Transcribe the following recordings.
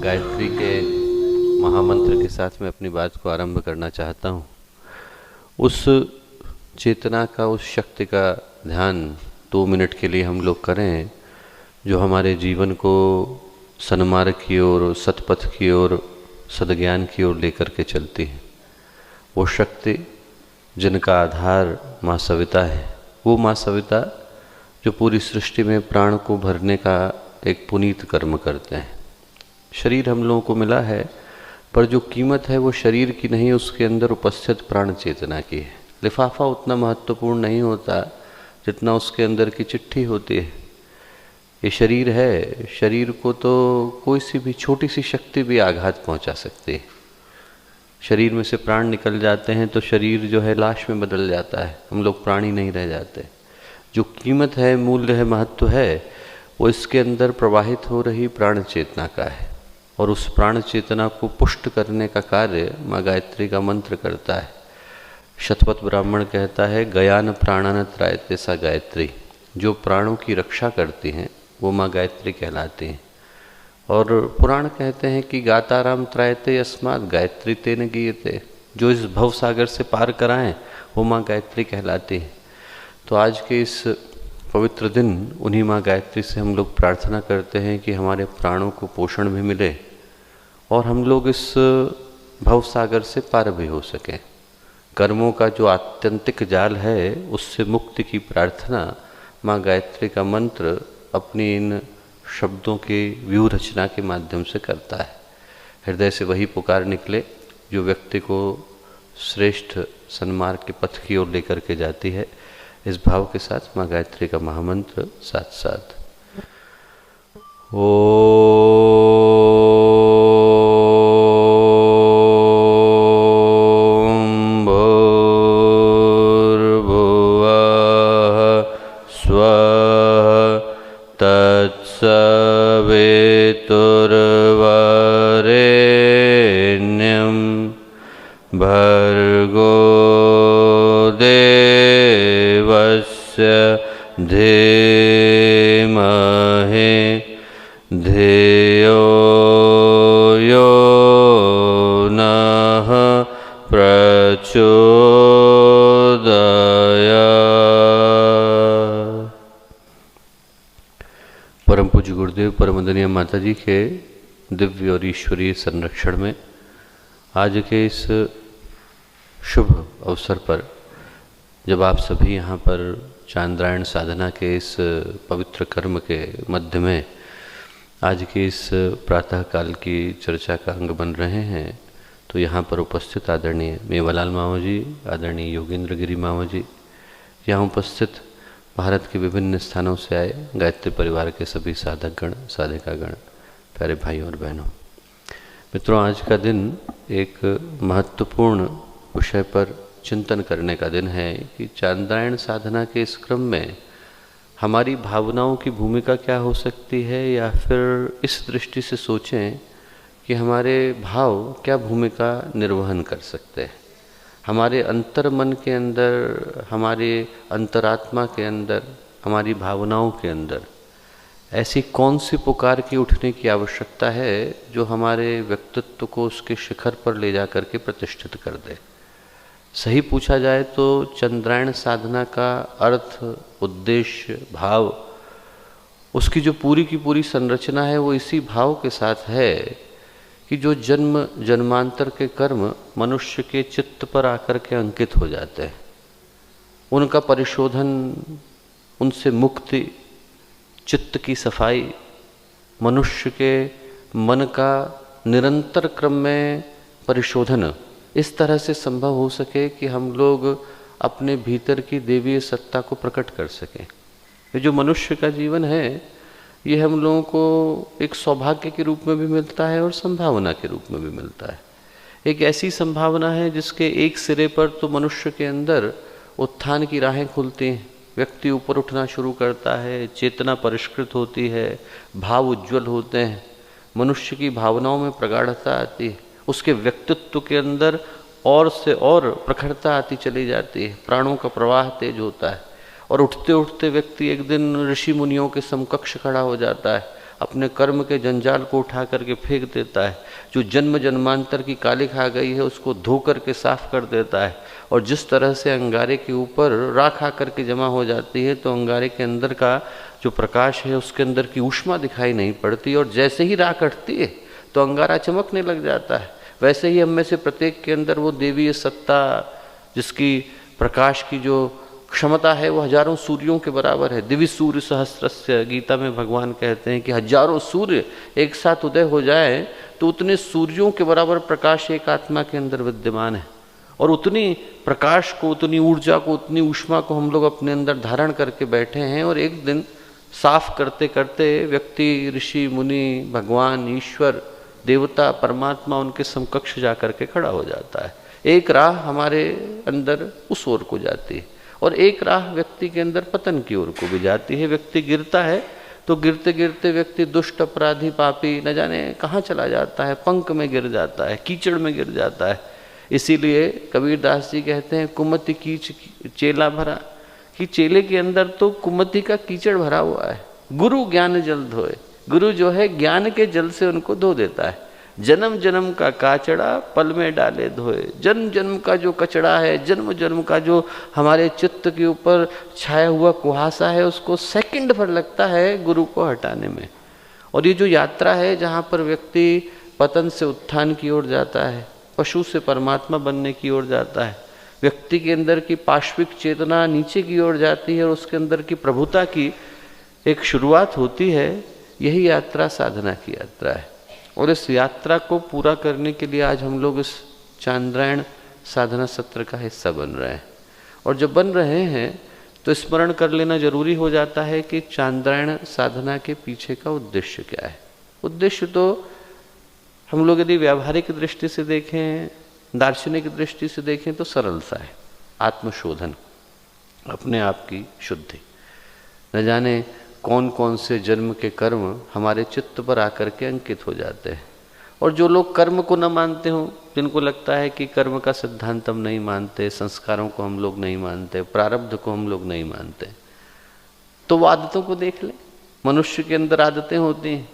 गायत्री के महामंत्र के साथ मैं अपनी बात को आरंभ करना चाहता हूँ। उस चेतना का, उस शक्ति का ध्यान 2 मिनट के लिए हम लोग करें जो हमारे जीवन को सन्मार्ग की ओर, सतपथ की ओर, सद्ज्ञान की ओर लेकर के चलती है। वो शक्ति जिनका आधार माँ सविता है, वो माँ सविता जो पूरी सृष्टि में प्राण को भरने का एक पुनीत कर्म करते हैं। शरीर हम लोगों को मिला है, पर जो कीमत है वो शरीर की नहीं, उसके अंदर उपस्थित प्राण चेतना की है। लिफाफा उतना महत्वपूर्ण नहीं होता जितना उसके अंदर की चिट्ठी होती है। ये शरीर है, शरीर को तो कोई सी भी छोटी सी शक्ति भी आघात पहुंचा सकती है। शरीर में से प्राण निकल जाते हैं तो शरीर जो है लाश में बदल जाता है, हम लोग प्राणी नहीं रह जाते। जो कीमत है, मूल्य है, महत्व है, वो इसके अंदर प्रवाहित हो रही प्राण चेतना का है। और उस प्राण चेतना को पुष्ट करने का कार्य माँ गायत्री का मंत्र करता है। शतपथ ब्राह्मण कहता है, गयान प्राणान त्रायते सा गायत्री। जो प्राणों की रक्षा करती हैं वो माँ गायत्री कहलाती हैं। और पुराण कहते हैं कि गाताराम त्रायते अस्मात् गायत्री तेन गीयते। जो इस भव सागर से पार कराएं वो माँ गायत्री कहलाती है। तो आज के इस पवित्र दिन उन्हीं माँ गायत्री से हम लोग प्रार्थना करते हैं कि हमारे प्राणों को पोषण भी मिले और हम लोग इस भव सागर से पार भी हो सकें। कर्मों का जो आत्यंतिक जाल है उससे मुक्ति की प्रार्थना माँ गायत्री का मंत्र अपनी इन शब्दों की व्यूह रचना के माध्यम से करता है। हृदय से वही पुकार निकले जो व्यक्ति को श्रेष्ठ सन्मार्ग के पथ की ओर लेकर के जाती है। इस भाव के साथ माँ गायत्री का महामंत्र साथ साथ ओम भूर्भुवः स्वः तत्सवितुर्वरेण्यं भर्गो धीमहि धियो यो नः प्रचोदयात्। परम पूज्य गुरुदेव परमवंदनीय माता जी के दिव्य और ईश्वरीय संरक्षण में आज के इस शुभ अवसर पर जब आप सभी यहाँ पर चांद्रायण साधना के इस पवित्र कर्म के मध्य में आज के इस प्रातः काल की चर्चा का अंग बन रहे हैं, तो यहाँ पर उपस्थित आदरणीय मेवालाल मामा जी, आदरणीय योगेंद्र गिरी मामा जी, यहाँ उपस्थित भारत के विभिन्न स्थानों से आए गायत्री परिवार के सभी साधकगण, साधिकागण, प्यारे भाइयों और बहनों, मित्रों, आज का दिन एक महत्वपूर्ण विषय पर चिंतन करने का दिन है कि चांद्रायण साधना के इस क्रम में हमारी भावनाओं की भूमिका क्या हो सकती है, या फिर इस दृष्टि से सोचें कि हमारे भाव क्या भूमिका निर्वहन कर सकते हैं। हमारे अंतर मन के अंदर, हमारे अंतरात्मा के अंदर, हमारी भावनाओं के अंदर ऐसी कौन सी पुकार की उठने की आवश्यकता है जो हमारे व्यक्तित्व को उसके शिखर पर ले जा करके प्रतिष्ठित कर दे। सही पूछा जाए तो चंद्रायण साधना का अर्थ, उद्देश्य, भाव, उसकी जो पूरी की पूरी संरचना है वो इसी भाव के साथ है कि जो जन्म जन्मांतर के कर्म मनुष्य के चित्त पर आकर के अंकित हो जाते हैं, उनका परिशोधन, उनसे मुक्ति, चित्त की सफाई, मनुष्य के मन का निरंतर क्रम में परिशोधन इस तरह से संभव हो सके कि हम लोग अपने भीतर की देवीय सत्ता को प्रकट कर सकें। ये जो मनुष्य का जीवन है ये हम लोगों को एक सौभाग्य के रूप में भी मिलता है और संभावना के रूप में भी मिलता है। एक ऐसी संभावना है जिसके एक सिरे पर तो मनुष्य के अंदर उत्थान की राहें खुलती हैं, व्यक्ति ऊपर उठना शुरू करता है, चेतना परिष्कृत होती है, भाव उज्ज्वल होते हैं, मनुष्य की भावनाओं में प्रगाढ़ता आती है, उसके व्यक्तित्व के अंदर और से और प्रखरता आती चली जाती है, प्राणों का प्रवाह तेज होता है और उठते उठते व्यक्ति एक दिन ऋषि मुनियों के समकक्ष खड़ा हो जाता है अपने कर्म के जंजाल को उठा करके फेंक देता है, जो जन्म जन्मांतर की काली खा गई है उसको धो करके साफ कर देता है। और जिस तरह से अंगारे के ऊपर राख आकर के जमा हो जाती है तो अंगारे के अंदर का जो प्रकाश है उसके अंदर की ऊष्मा दिखाई नहीं पड़ती, और जैसे ही राख हटती है तो अंगारा चमकने लग जाता है। वैसे ही हम में से प्रत्येक के अंदर वो देवीय सत्ता, जिसकी प्रकाश की जो क्षमता है वो हजारों सूर्यों के बराबर है। दिव्य सूर्य सहस्रस्य, गीता में भगवान कहते हैं कि हजारों सूर्य एक साथ उदय हो जाए तो उतने सूर्यों के बराबर प्रकाश एक आत्मा के अंदर विद्यमान है। और उतनी प्रकाश को, उतनी ऊर्जा को, उतनी ऊष्मा को हम लोग अपने अंदर धारण करके बैठे हैं। और एक दिन साफ करते करते व्यक्ति, ऋषि, मुनि, भगवान, ईश्वर, देवता, परमात्मा उनके समकक्ष जा कर के खड़ा हो जाता है। एक राह हमारे अंदर उस ओर को जाती है और एक राह व्यक्ति के अंदर पतन की ओर को भी जाती है। व्यक्ति गिरता है तो गिरते गिरते व्यक्ति दुष्ट, अपराधी, पापी न जाने कहाँ चला जाता है, पंक में गिर जाता है, कीचड़ में गिर जाता है। इसीलिए कबीरदास जी कहते हैं कुमति कीच चेला भरा, कि चेले के अंदर तो कुमति का कीचड़ भरा हुआ है। गुरु ज्ञान जल धोए, गुरु जो है ज्ञान के जल से उनको धो देता है। जन्म जन्म का काचड़ा पल में डाले धोए, जन्म जन्म का जो कचड़ा है, जन्म जन्म का जो हमारे चित्त के ऊपर छाया हुआ कुहासा है, उसको सेकंड भर लगता है गुरु को हटाने में। और ये जो यात्रा है जहाँ पर व्यक्ति पतन से उत्थान की ओर जाता है, पशु से परमात्मा बनने की ओर जाता है, व्यक्ति के अंदर की पाश्विक चेतना नीचे की ओर जाती है और उसके अंदर की प्रभुता की एक शुरुआत होती है, यही यात्रा साधना की यात्रा है। और इस यात्रा को पूरा करने के लिए आज हम लोग इस चांद्रायण साधना सत्र का हिस्सा बन रहे हैं। और जब बन रहे हैं तो स्मरण कर लेना जरूरी हो जाता है कि चांद्रायण साधना के पीछे का उद्देश्य क्या है। उद्देश्य तो हम लोग यदि व्यावहारिक दृष्टि से देखें, दार्शनिक दृष्टि से देखें तो सरल सा है, आत्मशोधन, अपने आप की शुद्धि। न जाने कौन कौन से जन्म के कर्म हमारे चित्त पर आकर के अंकित हो जाते हैं। और जो लोग कर्म को न मानते हों, जिनको लगता है कि कर्म का सिद्धांत हम नहीं मानते, संस्कारों को हम लोग नहीं मानते, प्रारब्ध को हम लोग नहीं मानते, तो वो आदतों को देख लें। मनुष्य के अंदर आदतें होती हैं,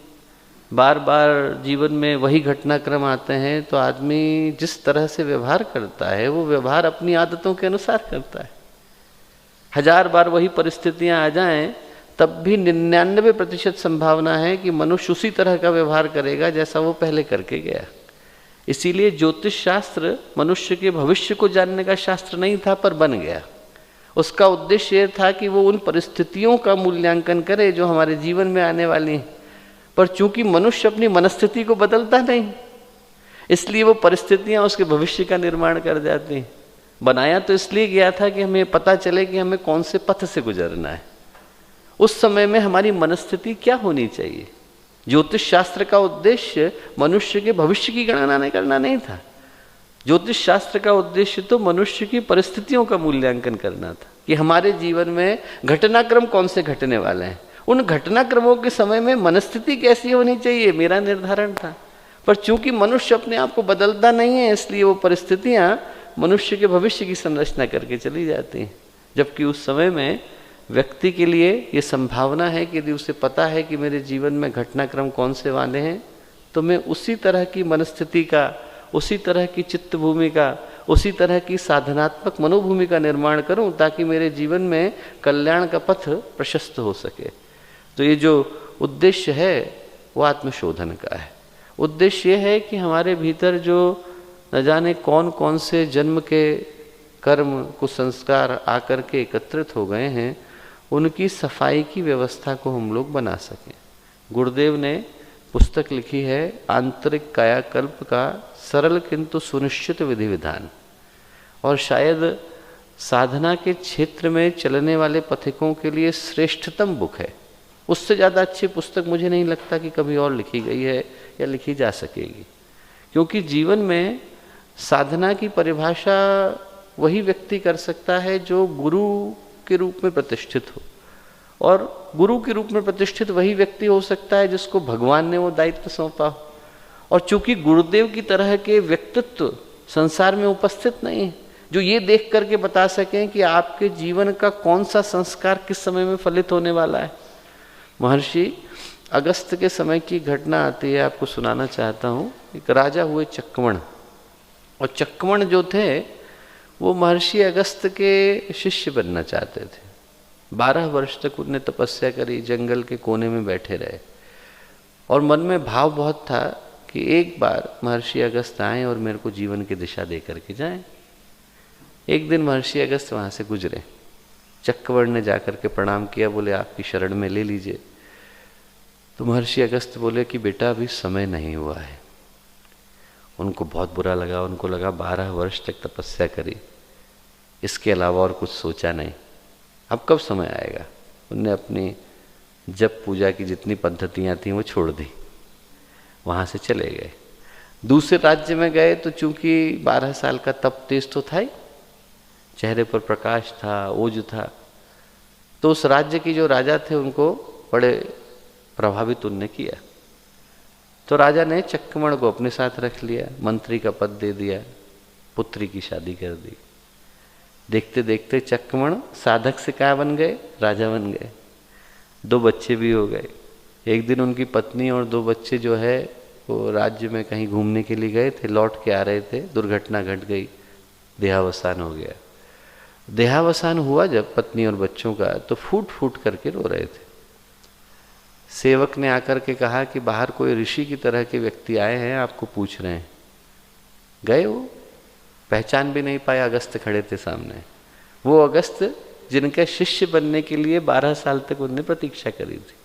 बार बार जीवन में वही घटनाक्रम आते हैं, तो आदमी जिस तरह से व्यवहार करता है वो व्यवहार अपनी आदतों के अनुसार करता है। 1000 बार वही परिस्थितियां आ जाएं तब भी 99% संभावना है कि मनुष्य उसी तरह का व्यवहार करेगा जैसा वो पहले करके गया। इसीलिए ज्योतिष शास्त्र मनुष्य के भविष्य को जानने का शास्त्र नहीं था, पर बन गया। उसका उद्देश्य ये था कि वो उन परिस्थितियों का मूल्यांकन करे जो हमारे जीवन में आने वाली हैं। पर चूंकि मनुष्य अपनी मनस्थिति को बदलता नहीं, इसलिए वो परिस्थितियां उसके भविष्य का निर्माण कर जाती हैं। बनाया तो इसलिए गया था कि हमें पता चले कि हमें कौन से पथ से गुजरना है। उस समय में हमारी मनस्थिति क्या होनी चाहिए। ज्योतिष शास्त्र का उद्देश्य मनुष्य के भविष्य की गणना करना नहीं था। ज्योतिष शास्त्र का उद्देश्य तो मनुष्य की परिस्थितियों का मूल्यांकन करना था कि हमारे जीवन में घटनाक्रम कौन से घटने वाले हैं, उन घटनाक्रमों के समय में मनस्थिति कैसी होनी चाहिए, मेरा निर्धारण था। पर चूंकि मनुष्य अपने आप को बदलता नहीं है, इसलिए वो परिस्थितियां मनुष्य के भविष्य की संरचना करके चली जाती हैं। जबकि उस समय में व्यक्ति के लिए ये संभावना है कि यदि उसे पता है कि मेरे जीवन में घटनाक्रम कौन से वाले हैं, तो मैं उसी तरह की मनस्थिति का, उसी तरह की चित्त भूमि का, उसी तरह की साधनात्मक मनोभूमि का निर्माण करूं, ताकि मेरे जीवन में कल्याण का पथ प्रशस्त हो सके। तो ये जो उद्देश्य है वो आत्मशोधन का है। उद्देश्य ये है कि हमारे भीतर जो न जाने कौन कौन से जन्म के कर्म, कुसंस्कार आकर के एकत्रित हो गए हैं, उनकी सफाई की व्यवस्था को हम लोग बना सकें। गुरुदेव ने पुस्तक लिखी है आंतरिक कायाकल्प का सरल किंतु सुनिश्चित विधि विधान, और शायद साधना के क्षेत्र में चलने वाले पथिकों के लिए श्रेष्ठतम बुक है। उससे ज़्यादा अच्छी पुस्तक मुझे नहीं लगता कि कभी और लिखी गई है या लिखी जा सकेगी। क्योंकि जीवन में साधना की परिभाषा वही व्यक्ति कर सकता है जो गुरु के रूप में प्रतिष्ठित हो, और गुरु के रूप में प्रतिष्ठित वही व्यक्ति हो सकता है जिसको भगवान ने वो दायित्व सौंपा हो। और चूंकि गुरुदेव की तरह के व्यक्तित्व संसार में उपस्थित नहीं है जो ये देख करके बता सकें कि आपके जीवन का कौन सा संस्कार किस समय में फलित होने वाला है। महर्षि अगस्त के समय की घटना आती है, आपको सुनाना चाहता हूँ। एक राजा हुए चक्रवण, और चक्रवण जो थे वो महर्षि अगस्त के शिष्य बनना चाहते थे। 12 वर्ष तक उन्होंने तपस्या करी, जंगल के कोने में बैठे रहे, और मन में भाव बहुत था कि एक बार महर्षि अगस्त आए और मेरे को जीवन की दिशा दे करके जाएं। एक दिन महर्षि अगस्त वहाँ से गुजरे, चक्रवर्ण ने जाकर के प्रणाम किया, बोले आपकी शरण में ले लीजिए। तो महर्षि अगस्त बोले कि बेटा अभी समय नहीं हुआ है। उनको बहुत बुरा लगा, उनको लगा 12 वर्ष तक तपस्या करी, इसके अलावा और कुछ सोचा नहीं, अब कब समय आएगा। उनने अपनी जप पूजा की जितनी पद्धतियाँ थीं वो छोड़ दी, वहाँ से चले गए। दूसरे राज्य में गए तो चूंकि 12 साल का तप तेज तो था ही, चेहरे पर प्रकाश था, ओज था, तो उस राज्य की जो राजा थे उनको बड़े प्रभावित उनने किया। तो राजा ने चक्रवण को अपने साथ रख लिया, मंत्री का पद दे दिया, पुत्री की शादी कर दी। देखते देखते चक्रवण साधक से क्या बन गए, राजा बन गए। 2 बच्चे भी हो गए। एक दिन उनकी पत्नी और 2 बच्चे जो है वो राज्य में कहीं घूमने के लिए गए थे, लौट के आ रहे थे, दुर्घटना घट गई, देहावसान हो गया। देहावसान हुआ जब पत्नी और बच्चों का, तो फूट फूट करके रो रहे थे। सेवक ने आकर के कहा कि बाहर कोई ऋषि की तरह के व्यक्ति आए हैं, आपको पूछ रहे हैं। गए, वो पहचान भी नहीं पाया, अगस्त खड़े थे सामने। वो अगस्त जिनके शिष्य बनने के लिए 12 साल तक उन्होंने प्रतीक्षा करी थी।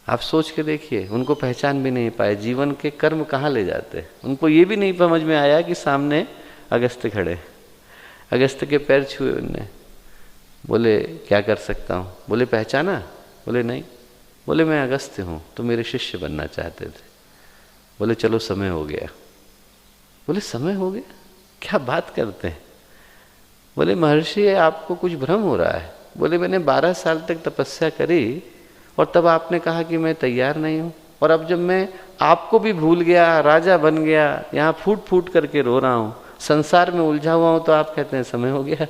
आप सोच के देखिए, उनको पहचान भी नहीं पाए। जीवन के कर्म कहाँ ले जाते हैं। उनको ये भी नहीं समझ में आया कि सामने अगस्त खड़े। अगस्त के पैर छुए उनने, बोले क्या कर सकता हूँ। बोले पहचाना, बोले नहीं। बोले मैं अगस्त हूँ, तो मेरे शिष्य बनना चाहते थे। बोले चलो समय हो गया। बोले समय हो गया, क्या बात करते हैं। बोले महर्षि आपको कुछ भ्रम हो रहा है। बोले मैंने 12 साल तक तपस्या करी और तब आपने कहा कि मैं तैयार नहीं हूँ, और अब जब मैं आपको भी भूल गया, राजा बन गया, यहाँ फूट फूट करके रो रहा हूँ, संसार में उलझा हुआ हूँ, तो आप कहते हैं समय हो गया।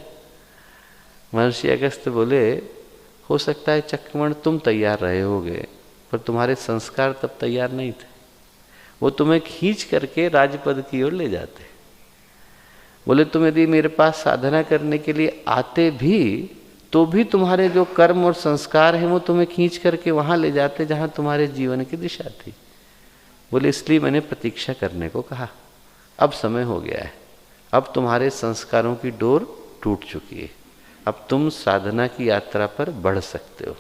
महर्षि अगस्त बोले हो सकता है चक्रवण तुम तैयार रहे होगे, पर तुम्हारे संस्कार तब तैयार नहीं थे। वो तुम्हें खींच करके राजपद की ओर ले जाते। बोले तुम यदि मेरे पास साधना करने के लिए आते भी, तो भी तुम्हारे जो कर्म और संस्कार हैं वो तुम्हें खींच करके वहाँ ले जाते जहाँ तुम्हारे जीवन की दिशा थी। बोले इसलिए मैंने प्रतीक्षा करने को कहा। अब समय हो गया है, अब तुम्हारे संस्कारों की डोर टूट चुकी है, अब तुम साधना की यात्रा पर बढ़ सकते हो।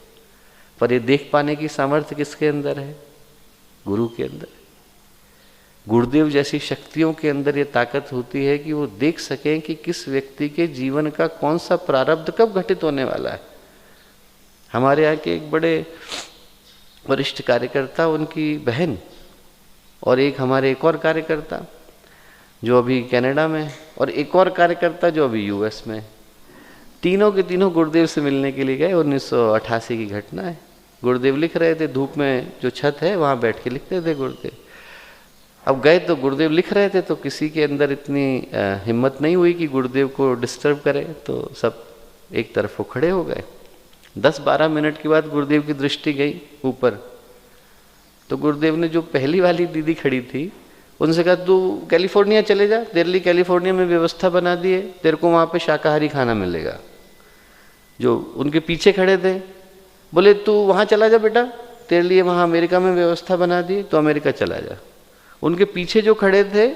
पर ये देख पाने की सामर्थ्य किसके अंदर है? गुरु के अंदर। गुरुदेव जैसी शक्तियों के अंदर ये ताकत होती है कि वो देख सकें कि किस व्यक्ति के जीवन का कौन सा प्रारब्ध कब घटित होने वाला है। हमारे यहाँ के एक बड़े वरिष्ठ कार्यकर्ता, उनकी बहन, और एक और कार्यकर्ता जो अभी कनाडा में, और एक और कार्यकर्ता जो अभी यूएस में, तीनों के तीनों गुरुदेव से मिलने के लिए गए। 1988 की घटना है। गुरुदेव लिख रहे थे, धूप में जो छत है वहाँ बैठ के लिखते थे गुरुदेव। अब गए तो गुरुदेव लिख रहे थे, तो किसी के अंदर इतनी हिम्मत नहीं हुई कि गुरुदेव को डिस्टर्ब करे, तो सब एक तरफ वो खड़े हो गए। 10-12 मिनट के बाद गुरुदेव की दृष्टि गई ऊपर, तो गुरुदेव ने जो पहली वाली दीदी खड़ी थी उनसे कहा तू कैलिफोर्निया चले जा, तेरे लिए कैलिफोर्निया में व्यवस्था बना दी है, तेरे को वहाँ पे शाकाहारी खाना मिलेगा। जो उनके पीछे खड़े थे बोले तू वहाँ चला जा बेटा, तेरे लिए वहाँ अमेरिका में व्यवस्था बना दी, तो अमेरिका चला जा। उनके पीछे जो खड़े थे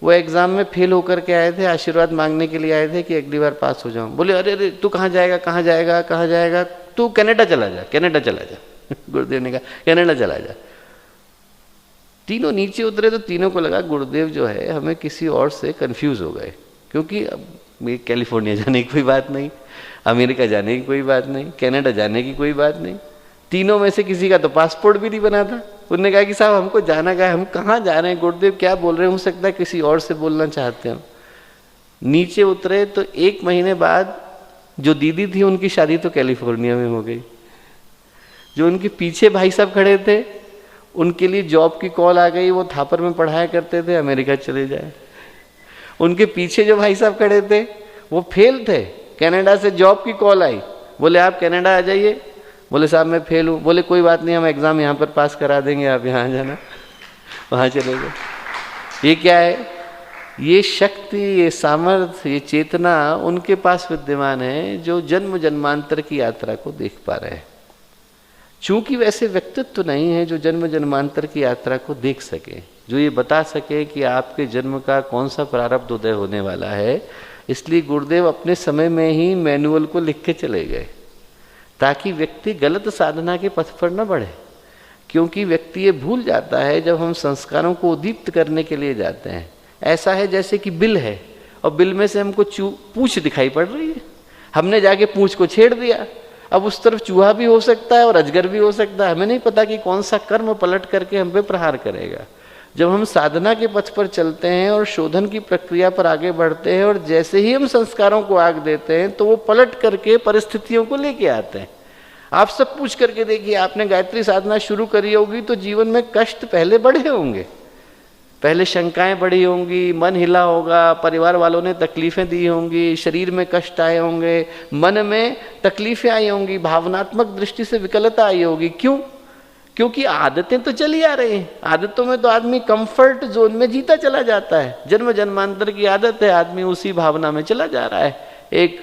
वो एग्ज़ाम में फेल होकर के आए थे, आशीर्वाद मांगने के लिए आए थे कि अगली बार पास हो जाऊँ। बोले अरे अरे तू कहाँ जाएगा, कहाँ जाएगा, कहाँ जाएगा, तू कनाडा चला जा, कनाडा चला जा। गुरुदेव ने कहा कनाडा चला जा। तीनों नीचे उतरे तो तीनों को लगा गुरुदेव जो है हमें किसी और से कंफ्यूज हो गए, क्योंकि अब कैलिफोर्निया जाने की कोई बात नहीं, अमेरिका जाने की कोई बात नहीं, कनाडा जाने की कोई बात नहीं। तीनों में से किसी का तो पासपोर्ट भी नहीं बना था। उन्होंने कहा कि साहब हमको जाना क्या है, हम कहाँ जा रहे हैं, गुरुदेव क्या बोल रहे हैं, हो सकता है किसी और से बोलना चाहते हैं। नीचे उतरे तो 1 महीने बाद जो दीदी थी उनकी शादी तो कैलिफोर्निया में हो गई। जो उनके पीछे भाई साहब खड़े थे उनके लिए जॉब की कॉल आ गई, वो थापर में पढ़ाया करते थे, अमेरिका चले जाए। उनके पीछे जो भाई साहब खड़े थे वो फेल थे, कनाडा से जॉब की कॉल आई, बोले आप कनाडा आ जाइए, बोले साहब मैं फेल हूँ। बोले कोई बात नहीं, हम एग्ज़ाम यहाँ पर पास करा देंगे, आप यहाँ जाना, वहाँ चले गए। ये क्या है? ये शक्ति, ये सामर्थ्य, ये चेतना उनके पास विद्यमान है जो जन्म जन्मांतर की यात्रा को देख पा रहे हैं। चूंकि वैसे व्यक्तित्व नहीं है जो जन्म जन्मांतर की यात्रा को देख सके, जो ये बता सके कि आपके जन्म का कौन सा प्रारब्ध उदय होने वाला है, इसलिए गुरुदेव अपने समय में ही मैनुअल को लिख के चले गए ताकि व्यक्ति गलत साधना के पथ पर न बढ़े। क्योंकि व्यक्ति ये भूल जाता है जब हम संस्कारों को उद्दीप्त करने के लिए जाते हैं। ऐसा है जैसे कि बिल है और बिल में से हमको पूंछ दिखाई पड़ रही है, हमने जाके पूंछ को छेड़ दिया। अब उस तरफ चूहा भी हो सकता है और अजगर भी हो सकता है, हमें नहीं पता कि कौन सा कर्म पलट करके हम पे प्रहार करेगा। जब हम साधना के पथ पर चलते हैं और शोधन की प्रक्रिया पर आगे बढ़ते हैं और जैसे ही हम संस्कारों को आग देते हैं तो वो पलट करके परिस्थितियों को लेके आते हैं। आप सब पूछ करके देखिए, आपने गायत्री साधना शुरू करी होगी तो जीवन में कष्ट पहले बढ़े होंगे, पहले शंकाएं बढ़ी होंगी, मन हिला होगा, परिवार वालों ने तकलीफें दी होंगी, शरीर में कष्ट आए होंगे, मन में तकलीफें आई होंगी, भावनात्मक दृष्टि से विकलता आई होगी। क्यों? क्योंकि आदतें तो चली आ रही हैं। आदतों में तो आदमी कंफर्ट जोन में जीता चला जाता है, जन्म जन्मांतर की आदत है, आदमी उसी भावना में चला जा रहा है। एक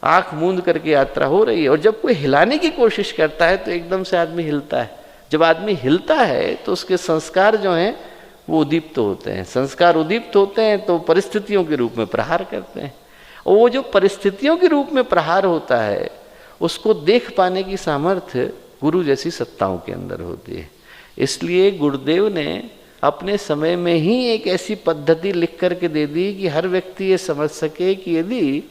आंख मूंद करके यात्रा हो रही है और जब कोई हिलाने की कोशिश करता है तो एकदम से आदमी हिलता है। जब आदमी हिलता है तो उसके संस्कार जो हैं वो उद्दीप्त होते हैं। संस्कार उद्दीप्त होते हैं तो परिस्थितियों के रूप में प्रहार करते हैं, और वो जो परिस्थितियों के रूप में प्रहार होता है उसको देख पाने की सामर्थ्य गुरु जैसी सत्ताओं के अंदर होती है। इसलिए गुरुदेव ने अपने समय में ही एक ऐसी पद्धति लिख करके दे दी कि हर व्यक्ति ये समझ सके कि यदि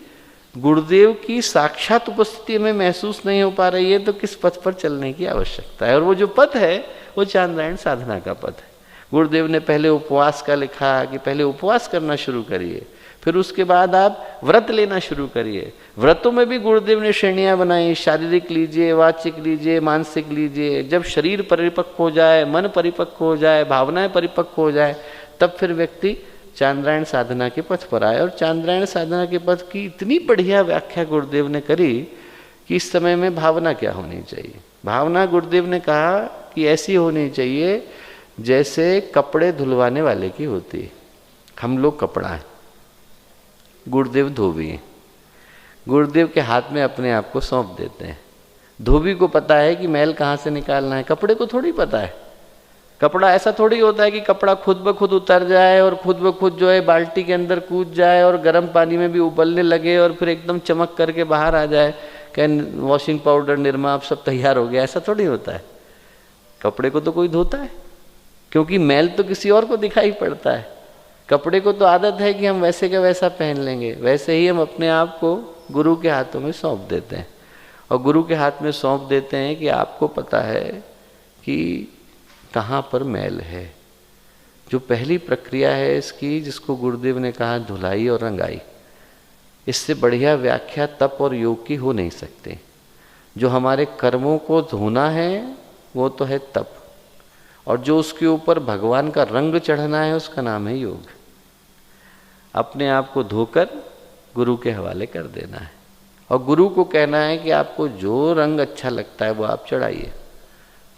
गुरुदेव की साक्षात उपस्थिति में महसूस नहीं हो पा रही है तो किस पथ पर चलने की आवश्यकता है। और वो जो पथ है वो चांद्रायण साधना का पथ है। गुरुदेव ने पहले उपवास का लिखा कि पहले उपवास करना शुरू करिए, फिर उसके बाद आप व्रत लेना शुरू करिए। व्रतों में भी गुरुदेव ने श्रेणियां बनाई, शारीरिक लीजिए, वाचिक लीजिए, मानसिक लीजिए। जब शरीर परिपक्व हो जाए, मन परिपक्व हो जाए, भावनाएं परिपक्व हो जाए, तब फिर व्यक्ति चांद्रायण साधना के पथ पर आए। और चांद्रायण साधना के पथ की इतनी बढ़िया व्याख्या गुरुदेव ने करी कि इस समय में भावना क्या होनी चाहिए। भावना गुरुदेव ने कहा कि ऐसी होनी चाहिए जैसे कपड़े धुलवाने वाले की होती है। हम लोग कपड़ा है, गुरुदेव धोबी है। गुरुदेव के हाथ में अपने आप को सौंप देते हैं। धोबी को पता है कि मैल कहाँ से निकालना है, कपड़े को थोड़ी पता है। कपड़ा ऐसा थोड़ी होता है कि कपड़ा खुद ब खुद उतर जाए और खुद ब खुद जो है बाल्टी के अंदर कूद जाए और गर्म पानी में भी उबलने लगे और फिर एकदम चमक करके बाहर आ जाए, कहें वॉशिंग पाउडर, निरमा, अब सब तैयार हो गया। ऐसा थोड़ी होता है। कपड़े को तो कोई धोता है, क्योंकि मैल तो किसी और को दिखाई पड़ता है। कपड़े को तो आदत है कि हम वैसे का वैसा पहन लेंगे। वैसे ही हम अपने आप को गुरु के हाथों में सौंप देते हैं, और गुरु के हाथ में सौंप देते हैं कि आपको पता है कि कहाँ पर मैल है। जो पहली प्रक्रिया है इसकी, जिसको गुरुदेव ने कहा धुलाई और रंगाई, इससे बढ़िया व्याख्या तप और योग की हो नहीं सकती। जो हमारे कर्मों को धोना है वो तो है तप, और जो उसके ऊपर भगवान का रंग चढ़ना है उसका नाम है योग। अपने आप को धोकर गुरु के हवाले कर देना है, और गुरु को कहना है कि आपको जो रंग अच्छा लगता है वो आप चढ़ाइए।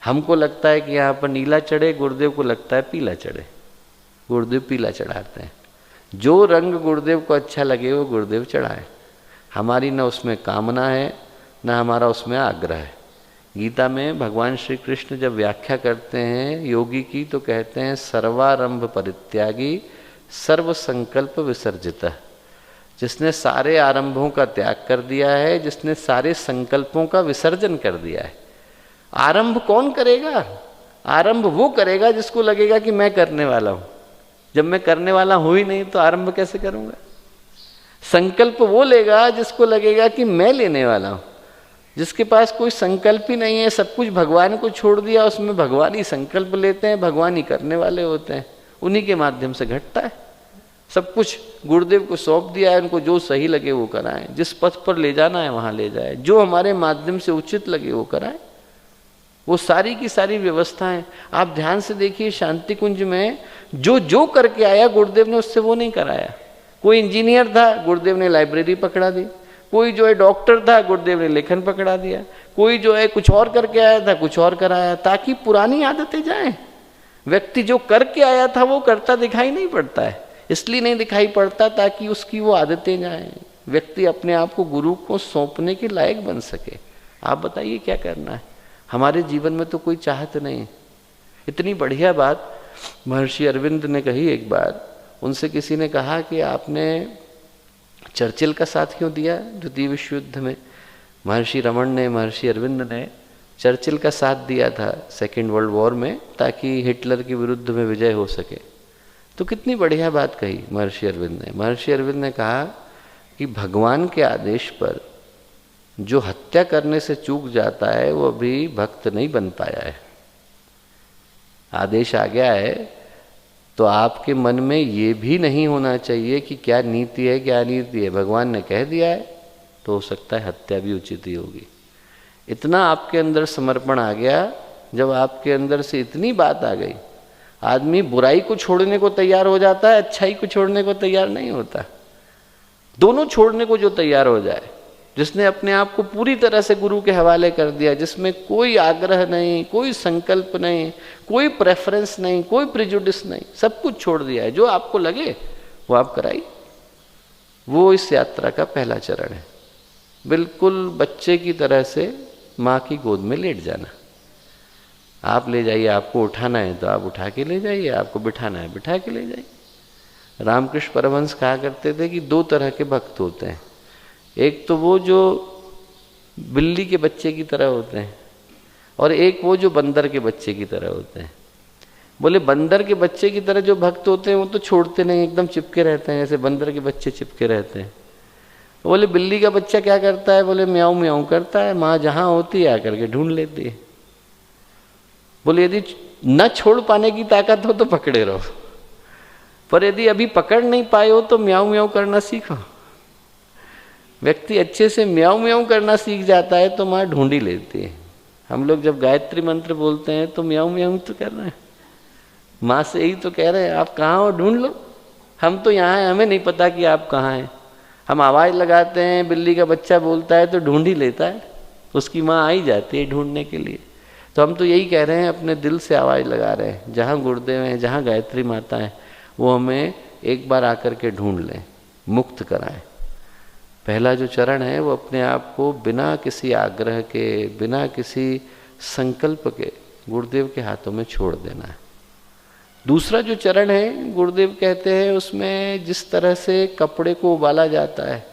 हमको लगता है कि यहाँ पर नीला चढ़े, गुरुदेव को लगता है पीला चढ़े, गुरुदेव पीला चढ़ाते हैं। जो रंग गुरुदेव को अच्छा लगे वो गुरुदेव चढ़ाए। हमारी न उसमें कामना है न हमारा उसमें आग्रह है। गीता में भगवान श्री कृष्ण जब व्याख्या करते हैं योगी की तो कहते हैं सर्वारंभ परित्यागी सर्व संकल्प विसर्जिता। जिसने सारे आरंभों का त्याग कर दिया है, जिसने सारे संकल्पों का विसर्जन कर दिया है। आरंभ कौन करेगा? आरंभ वो करेगा जिसको लगेगा कि मैं करने वाला हूं। जब मैं करने वाला हूं ही नहीं तो आरंभ कैसे करूंगा? संकल्प वो लेगा जिसको लगेगा कि मैं लेने वाला हूं। जिसके पास कोई संकल्प ही नहीं है, सब कुछ भगवान को छोड़ दिया, उसमें भगवान ही संकल्प लेते हैं, भगवान ही करने वाले होते हैं, उन्हीं के माध्यम से घटता है सब कुछ। गुरुदेव को सौंप दिया है, उनको जो सही लगे वो कराएं, जिस पथ पर ले जाना है वहां ले जाए, जो हमारे माध्यम से उचित लगे वो कराएं। वो सारी की सारी व्यवस्थाएं आप ध्यान से देखिए। शांति कुंज में जो करके आया गुरुदेव ने उससे वो नहीं कराया। कोई इंजीनियर था, गुरुदेव ने लाइब्रेरी पकड़ा दी। कोई जो है डॉक्टर था, गुरुदेव ने लेखन पकड़ा दिया। कोई जो है कुछ और करके आया था, कुछ और कराया, ताकि पुरानी आदतें जाएं। व्यक्ति जो करके आया था वो करता दिखाई नहीं पड़ता है, इसलिए नहीं दिखाई पड़ता ताकि उसकी वो आदतें जाएं, व्यक्ति अपने आप को गुरु को सौंपने के लायक बन सके। आप बताइए क्या करना है? हमारे जीवन में तो कोई चाहत नहीं। इतनी बढ़िया बात महर्षि अरविंद ने कही एक बार। उनसे किसी ने कहा कि आपने चर्चिल का साथ क्यों दिया द्वितीय विश्व युद्ध में? महर्षि रमन ने, महर्षि अरविंद ने चर्चिल का साथ दिया था सेकेंड वर्ल्ड वॉर में, ताकि हिटलर के विरुद्ध में विजय हो सके। तो कितनी बढ़िया बात कही महर्षि अरविंद ने। महर्षि अरविंद ने कहा कि भगवान के आदेश पर जो हत्या करने से चूक जाता है वो अभी भक्त नहीं बन पाया है। आदेश आ गया है तो आपके मन में ये भी नहीं होना चाहिए कि क्या नीति है क्या नीति है। भगवान ने कह दिया है तो हो सकता है हत्या भी उचित ही होगी। इतना आपके अंदर समर्पण आ गया, जब आपके अंदर से इतनी बात आ गई, आदमी बुराई को छोड़ने को तैयार हो जाता है, अच्छाई को छोड़ने को तैयार नहीं होता। दोनों छोड़ने को जो तैयार हो जाए, जिसने अपने आप को पूरी तरह से गुरु के हवाले कर दिया, जिसमें कोई आग्रह नहीं, कोई संकल्प नहीं, कोई प्रेफरेंस नहीं, कोई प्रिजुडिस नहीं, सब कुछ छोड़ दिया है, जो आपको लगे वो आप कराइए, वो इस यात्रा का पहला चरण है। बिल्कुल बच्चे की तरह से माँ की गोद में लेट जाना। आप ले जाइए, आपको उठाना है तो आप उठा के ले जाइए, आपको बिठाना है बिठा के ले जाइए। रामकृष्ण परमहंस कहा करते थे कि दो तरह के भक्त होते हैं, एक तो वो जो बिल्ली के बच्चे की तरह होते हैं और एक वो जो बंदर के बच्चे की तरह होते हैं। बोले बंदर के बच्चे की तरह जो भक्त होते हैं वो तो छोड़ते नहीं, एकदम चिपके रहते हैं, जैसे बंदर के बच्चे चिपके रहते हैं। बोले बिल्ली का बच्चा क्या करता है? बोले म्याऊं म्याऊं करता है, माँ जहाँ होती है आकर के ढूंढ लेती है। बोले यदि न छोड़ पाने की ताकत हो तो पकड़े रहो, पर यदि अभी पकड़ नहीं पाए हो तो म्याऊं म्याऊं करना सीखो। व्यक्ति अच्छे से म्याऊं म्याऊं करना सीख जाता है तो माँ ढूंढ ही लेती है। हम लोग जब गायत्री मंत्र बोलते हैं तो म्याऊं म्याऊं तो कर रहे हैं, माँ से यही तो कह रहे हैं आप कहाँ हो, ढूंढ लो। हम तो यहाँ हैं, हमें नहीं पता कि आप कहाँ हैं। हम आवाज़ लगाते हैं, बिल्ली का बच्चा बोलता है तो ढूंढ ही लेता है, उसकी माँ आ ही जाती है ढूंढने के लिए। तो हम तो यही कह रहे हैं, अपने दिल से आवाज़ लगा रहे हैं, जहाँ गुरुदेव हैं, जहाँ गायत्री माता है, वो हमें एक बार आकर के ढूंढ लें, मुक्त कराएं। पहला जो चरण है वो अपने आप को बिना किसी आग्रह के, बिना किसी संकल्प के गुरुदेव के हाथों में छोड़ देना है। दूसरा जो चरण है, गुरुदेव कहते हैं उसमें जिस तरह से कपड़े को उबाला जाता है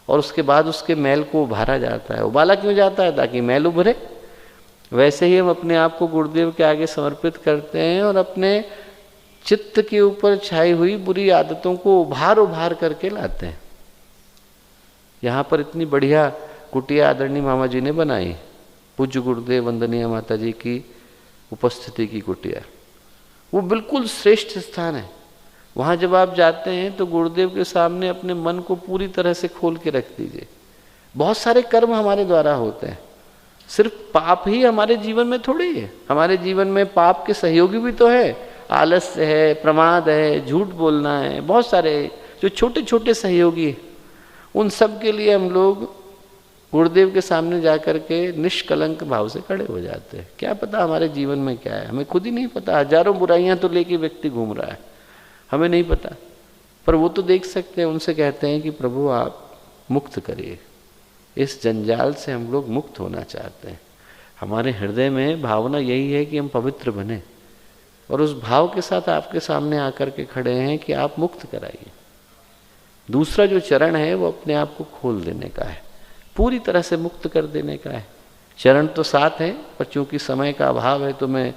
और उसके बाद उसके मैल को उभारा जाता है। उबाला क्यों जाता है? ताकि मैल उभरे। वैसे ही हम अपने आप को गुरुदेव के आगे समर्पित करते हैं और अपने चित्त के ऊपर छाई हुई बुरी आदतों को उभार उभार करके लाते हैं। यहाँ पर इतनी बढ़िया कुटिया आदरणीय मामा जी ने बनाई, पूज्य गुरुदेव वंदनीय माता जी की उपस्थिति की कुटिया। वो बिल्कुल श्रेष्ठ स्थान है। वहाँ जब आप जाते हैं तो गुरुदेव के सामने अपने मन को पूरी तरह से खोल के रख दीजिए। बहुत सारे कर्म हमारे द्वारा होते हैं, सिर्फ पाप ही हमारे जीवन में थोड़ी है। हमारे जीवन में पाप के सहयोगी भी तो है, आलस्य है, प्रमाद है, झूठ बोलना है, बहुत सारे जो छोटे छोटे सहयोगी हैं। उन सब के लिए हम लोग गुरुदेव के सामने जाकर के निष्कलंक भाव से खड़े हो जाते हैं। क्या पता हमारे जीवन में क्या है, हमें खुद ही नहीं पता। हजारों बुराइयां तो लेके व्यक्ति घूम रहा है, हमें नहीं पता, पर वो तो देख सकते हैं। उनसे कहते हैं कि प्रभु आप मुक्त करिए, इस जंजाल से हम लोग मुक्त होना चाहते हैं। हमारे हृदय में भावना यही है कि हम पवित्र बने, और उस भाव के साथ आपके सामने आकर के खड़े हैं कि आप मुक्त कराइए। दूसरा जो चरण है वो अपने आप को खोल देने का है, पूरी तरह से मुक्त कर देने का है। चरण तो 7 है, पर चूंकि समय का अभाव है तो मैं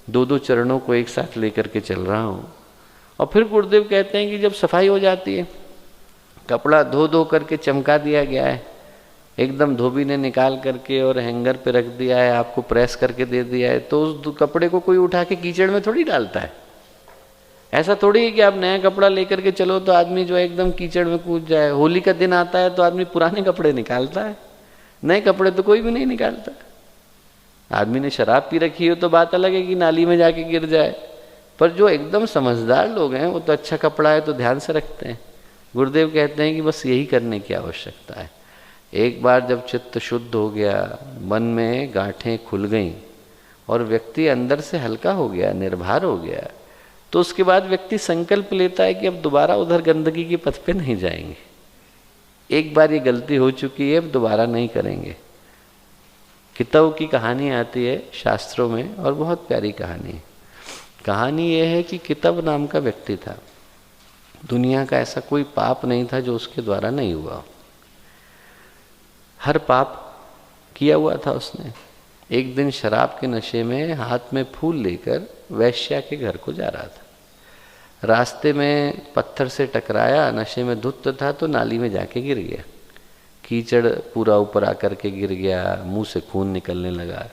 2-2 चरणों को एक साथ लेकर के चल रहा हूँ। और फिर गुरुदेव कहते हैं कि जब सफाई हो जाती है, कपड़ा धो धो करके चमका दिया गया है, एकदम धोबी ने निकाल करके और हैंगर पे रख दिया है, आपको प्रेस करके दे दिया है, तो उस कपड़े को कोई उठा के कीचड़ में थोड़ी डालता है। ऐसा थोड़ी है कि आप नया कपड़ा लेकर के चलो तो आदमी जो है एकदम कीचड़ में कूद जाए। होली का दिन आता है तो आदमी पुराने कपड़े निकालता है, नए कपड़े तो कोई भी नहीं निकालता। आदमी ने शराब पी रखी हो तो बात अलग है कि नाली में जाके गिर जाए, पर जो एकदम समझदार लोग हैं वो तो अच्छा कपड़ा है तो ध्यान से रखते हैं। गुरुदेव कहते हैं कि बस यही करने की आवश्यकता है एक बार जब चित्त शुद्ध हो गया, मन में गांठें खुल गईं और व्यक्ति अंदर से हल्का हो गया, निर्भर हो गया, तो उसके बाद व्यक्ति संकल्प लेता है कि अब दोबारा उधर गंदगी के पथ पे नहीं जाएंगे। एक बार ये गलती हो चुकी है, अब दोबारा नहीं करेंगे। किताब की कहानी आती है शास्त्रों में और बहुत प्यारी कहानी है। कहानी ये है कि किताब नाम का व्यक्ति था। दुनिया का ऐसा कोई पाप नहीं था जो उसके द्वारा नहीं हुआ। हर पाप किया हुआ था उसने। एक दिन शराब के नशे में हाथ में फूल लेकर वैश्या के घर को जा रहा था। रास्ते में पत्थर से टकराया, नशे में धुत था तो नाली में जाके गिर गया। कीचड़ पूरा ऊपर आकर के गिर गया, मुंह से खून निकलने लगा,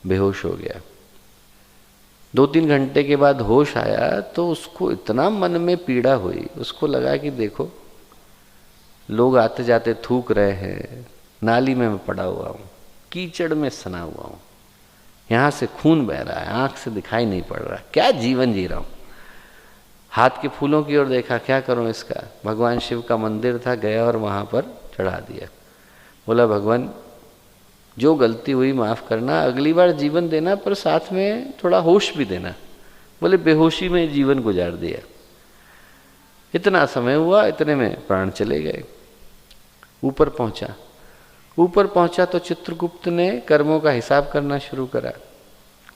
बेहोश हो गया। 2-3 घंटे के बाद होश आया तो उसको इतना मन में पीड़ा हुई, उसको लगा कि देखो लोग आते जाते थूक रहे हैं, नाली में मैं पड़ा हुआ हूँ, कीचड़ में सना हुआ हूँ, यहाँ से खून बह रहा है, आँख से दिखाई नहीं पड़ रहा, क्या जीवन जी रहा हूँ। हाथ के फूलों की ओर देखा, क्या करूँ इसका। भगवान शिव का मंदिर था, गया और वहाँ पर चढ़ा दिया। बोला भगवान जो गलती हुई माफ़ करना, अगली बार जीवन देना पर साथ में थोड़ा होश भी देना। बोले बेहोशी में जीवन गुजार दिया। इतना समय हुआ, इतने में प्राण चले गए। ऊपर पहुंचा तो चित्रगुप्त ने कर्मों का हिसाब करना शुरू करा।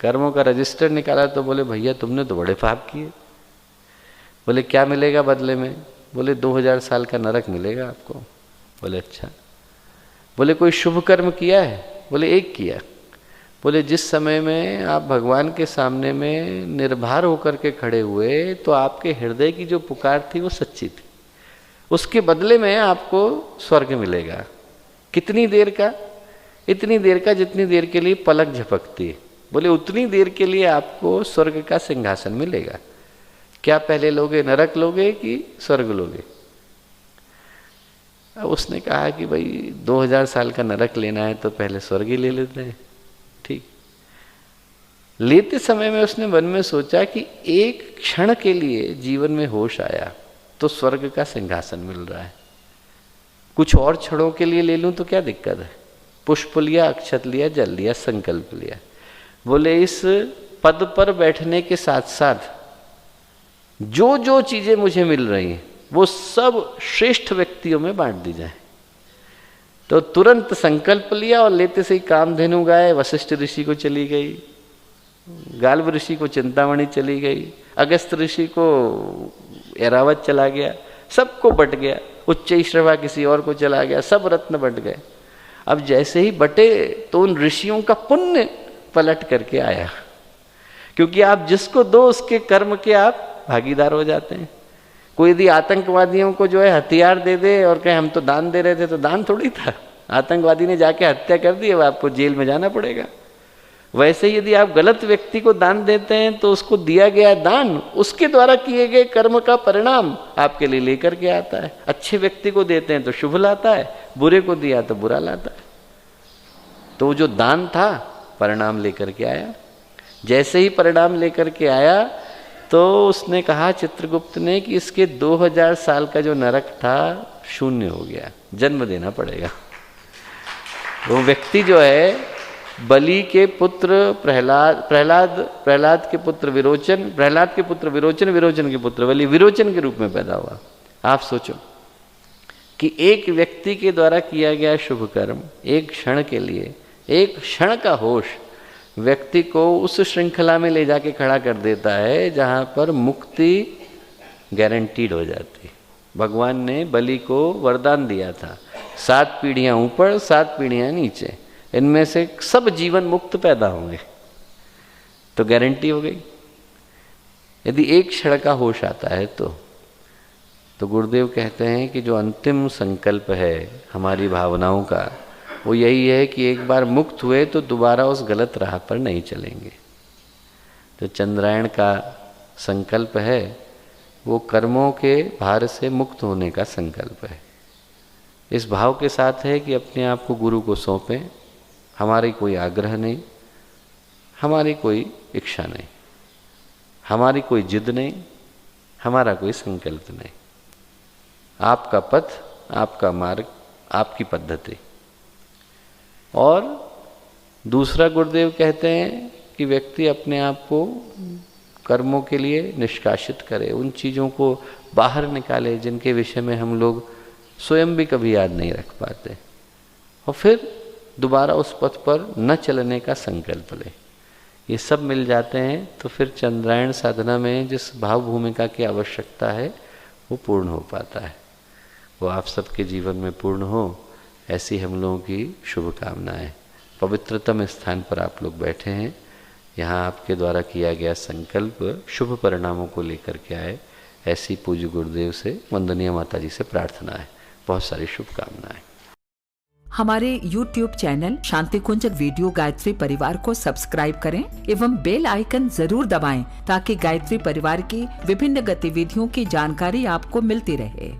कर्मों का रजिस्टर निकाला तो बोले भैया तुमने तो बड़े पाप किए। बोले क्या मिलेगा बदले में। बोले 2000 साल का नरक मिलेगा आपको। बोले अच्छा। बोले कोई शुभ कर्म किया है। बोले एक किया। बोले जिस समय में आप भगवान के सामने में निर्भर होकर के खड़े हुए तो आपके हृदय की जो पुकार थी वो सच्ची थी, उसके बदले में आपको स्वर्ग मिलेगा। कितनी देर का। इतनी देर का जितनी देर के लिए पलक झपकती है। बोले उतनी देर के लिए आपको स्वर्ग का सिंहासन मिलेगा। क्या पहले लोगे, नरक लोगे कि स्वर्ग लोगे। अब उसने कहा कि भाई 2000 साल का नरक लेना है तो पहले स्वर्ग ही ले लेते हैं। ठीक। लेते समय में उसने मन में सोचा कि एक क्षण के लिए जीवन में होश आया तो स्वर्ग का सिंहासन मिल रहा है, कुछ और क्षणों के लिए ले लूं तो क्या दिक्कत है। पुष्प लिया, अक्षत लिया, जल लिया, संकल्प लिया। बोले इस पद पर बैठने के साथ साथ जो जो चीजें मुझे मिल रही हैं वो सब श्रेष्ठ व्यक्तियों में बांट दी जाए। तो तुरंत संकल्प लिया और लेते से ही कामधेनु गाय वशिष्ठ ऋषि को चली गई, गाल्व ऋषि को चिंतामणि चली गई, अगस्त ऋषि को ऐरावत चला गया, सबको बट गया। उच्चैश्रवा किसी और को चला गया, सब रत्न बट गए। अब जैसे ही बटे तो उन ऋषियों का पुण्य पलट करके आया, क्योंकि आप जिसको दो उसके कर्म के आप भागीदार हो जाते हैं। कोई यदि आतंकवादियों को जो है हथियार दे दे और कहे हम तो दान दे रहे थे, तो दान थोड़ी था, आतंकवादी ने जाके हत्या कर दी, अब आपको जेल में जाना पड़ेगा। वैसे ही यदि आप गलत व्यक्ति को दान देते हैं तो उसको दिया गया दान उसके द्वारा किए गए कर्म का परिणाम आपके लिए लेकर के आता है। अच्छे व्यक्ति को देते हैं तो शुभ लाता है, बुरे को दिया तो बुरा लाता है। तो जो दान था परिणाम लेकर के आया। जैसे ही परिणाम लेकर के आया तो उसने कहा चित्रगुप्त ने कि इसके 2000 साल का जो नरक था शून्य हो गया, जन्म देना पड़ेगा। वो व्यक्ति जो है बलि के पुत्र प्रहलाद के पुत्र विरोचन, प्रहलाद के पुत्र विरोचन, विरोचन के पुत्र बलि, विरोचन के रूप में पैदा हुआ। आप सोचो कि एक व्यक्ति के द्वारा किया गया शुभ कर्म एक क्षण के लिए, एक क्षण का होश व्यक्ति को उस श्रृंखला में ले जाके खड़ा कर देता है जहाँ पर मुक्ति गारंटीड हो जाती है। भगवान ने बलि को वरदान दिया था, 7 पीढ़ियाँ ऊपर 7 पीढ़ियाँ नीचे, इनमें से सब जीवन मुक्त पैदा होंगे। तो गारंटी हो गई। यदि एक क्षण का होश आता है तो गुरुदेव कहते हैं कि जो अंतिम संकल्प है हमारी भावनाओं का वो यही है कि एक बार मुक्त हुए तो दोबारा उस गलत राह पर नहीं चलेंगे। तो चंद्रायण का संकल्प है वो कर्मों के भार से मुक्त होने का संकल्प है। इस भाव के साथ है कि अपने आप को गुरु को सौंपें। हमारी कोई आग्रह नहीं, हमारी कोई इच्छा नहीं, हमारी कोई जिद नहीं, हमारा कोई संकल्प नहीं। आपका पथ, आपका मार्ग, आपकी पद्धति। और दूसरा गुरुदेव कहते हैं कि व्यक्ति अपने आप को कर्मों के लिए निष्कासित करे, उन चीज़ों को बाहर निकाले जिनके विषय में हम लोग स्वयं भी कभी याद नहीं रख पाते, और फिर दोबारा उस पथ पर न चलने का संकल्प ले। ये सब मिल जाते हैं तो फिर चंद्रायण साधना में जिस भाव भूमिका की आवश्यकता है वो पूर्ण हो पाता है। वो आप सबके जीवन में पूर्ण हो, ऐसी हम लोगों की शुभकामनाएं। पवित्रतम स्थान पर आप लोग बैठे हैं, यहाँ आपके द्वारा किया गया संकल्प शुभ परिणामों को लेकर के आए, ऐसी पूज्य गुरुदेव से, वंदनीय माता जी से प्रार्थना है। बहुत सारी शुभकामनाएं। हमारे YouTube चैनल शांति कुंज वीडियो गायत्री परिवार को सब्सक्राइब करें एवं बेल आइकन जरूर दबाएं ताकि गायत्री परिवार की विभिन्न गतिविधियों की जानकारी आपको मिलती रहे।